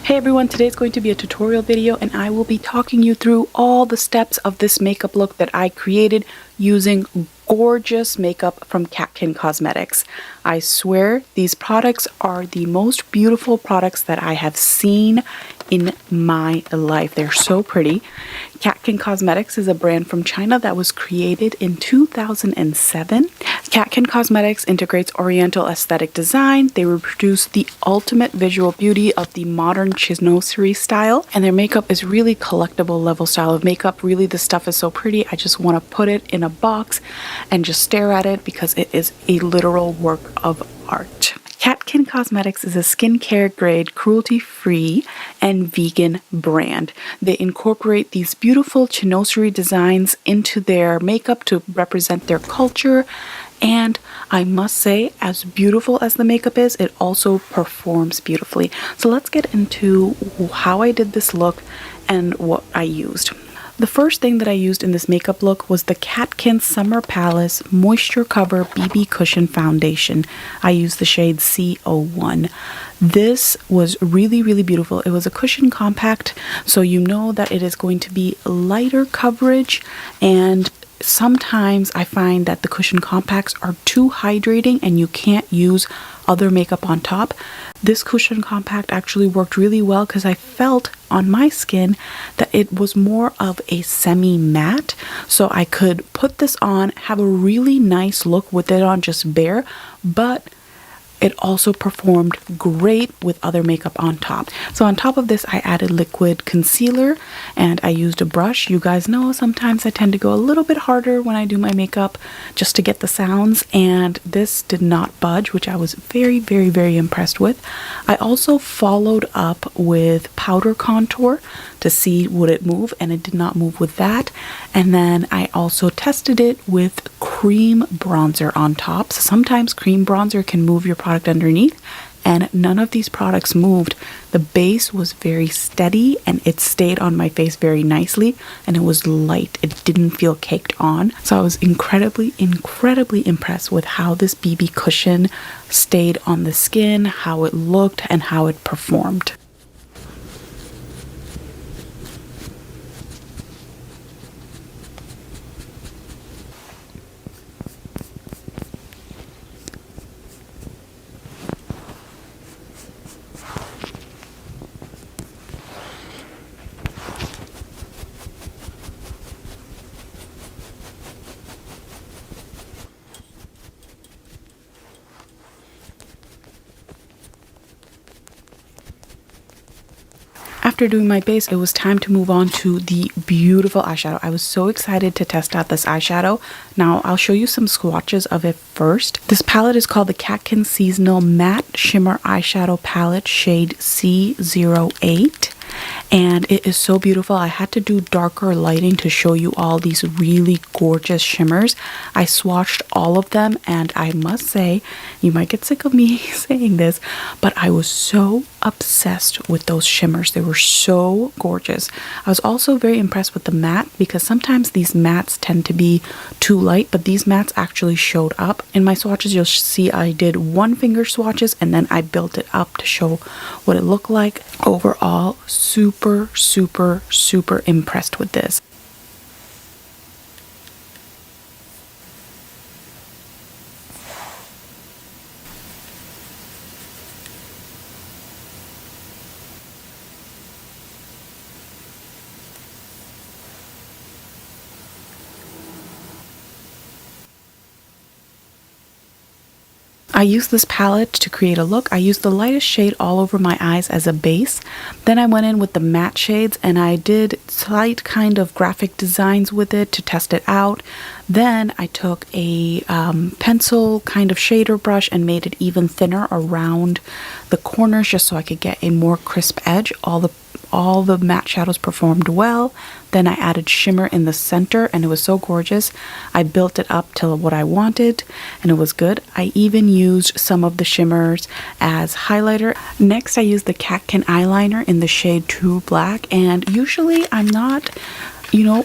Hey everyone, today's going to be a tutorial video and I will be talking you through all the steps of this makeup look that I created using gorgeous makeup from Catkin Cosmetics. I swear these products are the most beautiful products that I have seen in my life. They're so pretty. Catkin Cosmetics is a brand from China that was created in 2007. Catkin Cosmetics integrates Oriental aesthetic design. They reproduce the ultimate visual beauty of the modern chinoiserie style, and their makeup is really collectible level style of makeup. Really, the stuff is so pretty. I just want to put it in a box and just stare at it because it is a literal work of art. Catkin Cosmetics is a skincare grade, cruelty-free, and vegan brand. They incorporate these beautiful chinoiserie designs into their makeup to represent their culture. And I must say, as beautiful as the makeup is, it also performs beautifully. So let's get into how I did this look and what I used. The first thing that I used in this makeup look was the Catkin Summer Palace Moisture Cover BB Cushion Foundation. I used the shade C01. This was really, really beautiful. It was a cushion compact, so you know that it is going to be lighter coverage, and sometimes I find that the cushion compacts are too hydrating and you can't use other makeup on top. This cushion compact actually worked really well because I felt on my skin that it was more of a semi-matte, so I could put this on, have a really nice look with it on just bare, but it also performed great with other makeup on top. So on top of this, I added liquid concealer and I used a brush. You guys know sometimes I tend to go a little bit harder when I do my makeup just to get the sounds, and this did not budge, which I was very, very, very impressed with. I also followed up with powder contour to see would it move, and it did not move with that. And then I also tested it with cream bronzer on top. So sometimes cream bronzer can move your product underneath, and none of these products moved. The base was very steady and it stayed on my face very nicely, and it was light. It didn't feel caked on. So I was incredibly, incredibly impressed with how this BB cushion stayed on the skin, how it looked, and how it performed. After doing my base, it was time to move on to the beautiful eyeshadow. I was so excited to test out this eyeshadow. Now, I'll show you some swatches of it first. This palette is called the Catkin Seasonal Matte Shimmer Eyeshadow Palette, shade C08. And it is so beautiful. I had to do darker lighting to show you all these really gorgeous shimmers. I swatched all of them, and I must say, you might get sick of me saying this, but I was so obsessed with those shimmers. They were so gorgeous. I was also very impressed with the matte, because sometimes these mattes tend to be too light, but these mattes actually showed up. In my swatches, you'll see I did one finger swatches and then I built it up to show what it looked like. Overall, super, super, super impressed with this. I used this palette to create a look. I used the lightest shade all over my eyes as a base. Then I went in with the matte shades and I did slight kind of graphic designs with it to test it out. Then I took a pencil kind of shader brush and made it even thinner around the corners just so I could get a more crisp edge. All the matte shadows performed well. Then I added shimmer in the center and it was so gorgeous. I built it up to what I wanted and it was good. I even used some of the shimmers as highlighter. Next, I used the Catkin eyeliner in the shade True Black, and usually I'm not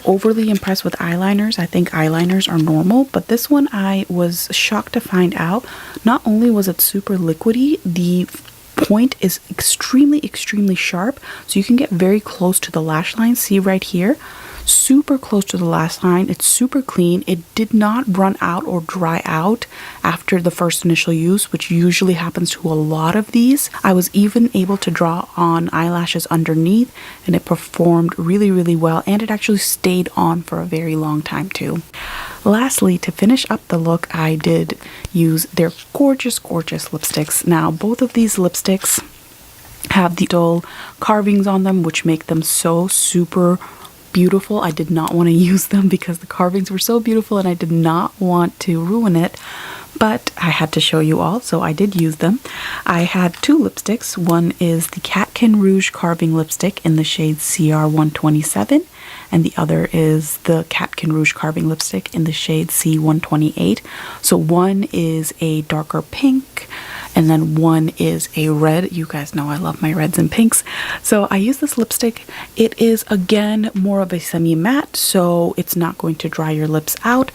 overly impressed with eyeliners. I think eyeliners are normal, but this one I was shocked to find out. Not only was it super liquidy, the point is extremely sharp, so you can get very close to the lash line. See right here? Super close to the lash line. It's super clean. It did not run out or dry out after the first initial use, which usually happens to a lot of these. I was even able to draw on eyelashes underneath, and it performed really well, and it actually stayed on for a very long time too. Lastly, to finish up the look, I did use their gorgeous lipsticks. Now, both of these lipsticks have the dull carvings on them, which make them so super beautiful. I did not want to use them because the carvings were so beautiful and I did not want to ruin it, but I had to show you all, so I did use them. I had two lipsticks. One is the Catkin Rouge Carving Lipstick in the shade CR127, and the other is the Catkin Rouge Carving Lipstick in the shade C128. So one is a darker pink, and then one is a red. You guys know I love my reds and pinks. So I use this lipstick. It is, again, more of a semi-matte, so it's not going to dry your lips out.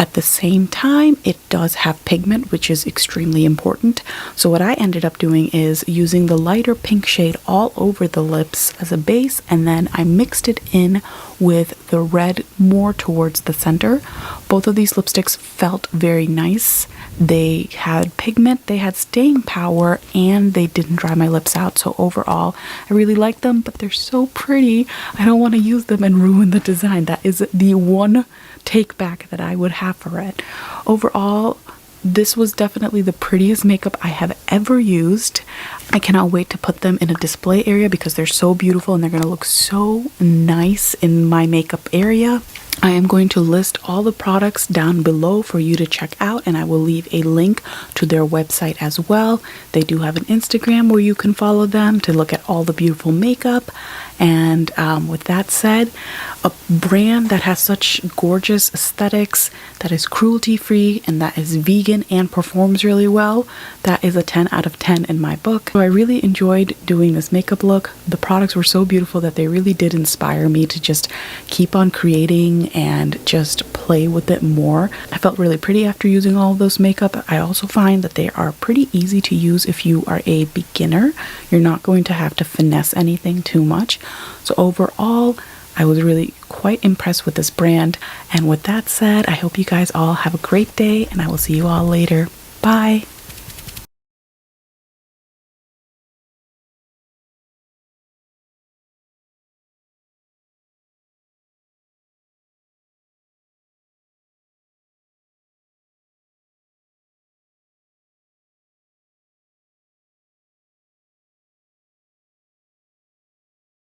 At the same time, it does have pigment, which is extremely important. So what I ended up doing is using the lighter pink shade all over the lips as a base, and then I mixed it in with the red more towards the center. Both of these lipsticks felt very nice. They had pigment, they had staying power, and they didn't dry my lips out. So overall, I really like them, but they're so pretty. I don't want to use them and ruin the design. That is the one take back that I would have for it. Overall, this was definitely the prettiest makeup I have ever used. I cannot wait to put them in a display area because they're so beautiful and they're going to look so nice in my makeup area. I am going to list all the products down below for you to check out, and I will leave a link to their website as well. They do have an Instagram where you can follow them to look at all the beautiful makeup. And with that said, a brand that has such gorgeous aesthetics, that is cruelty-free, and that is vegan and performs really well, that is a 10 out of 10 in my book. So I really enjoyed doing this makeup look. The products were so beautiful that they really did inspire me to just keep on creating and just play with it more. I felt really pretty after using all of those makeup. I also find that they are pretty easy to use if you are a beginner. You're not going to have to finesse anything too much. So overall, I was really quite impressed with this brand. And with that said, I hope you guys all have a great day, and I will see you all later. Bye!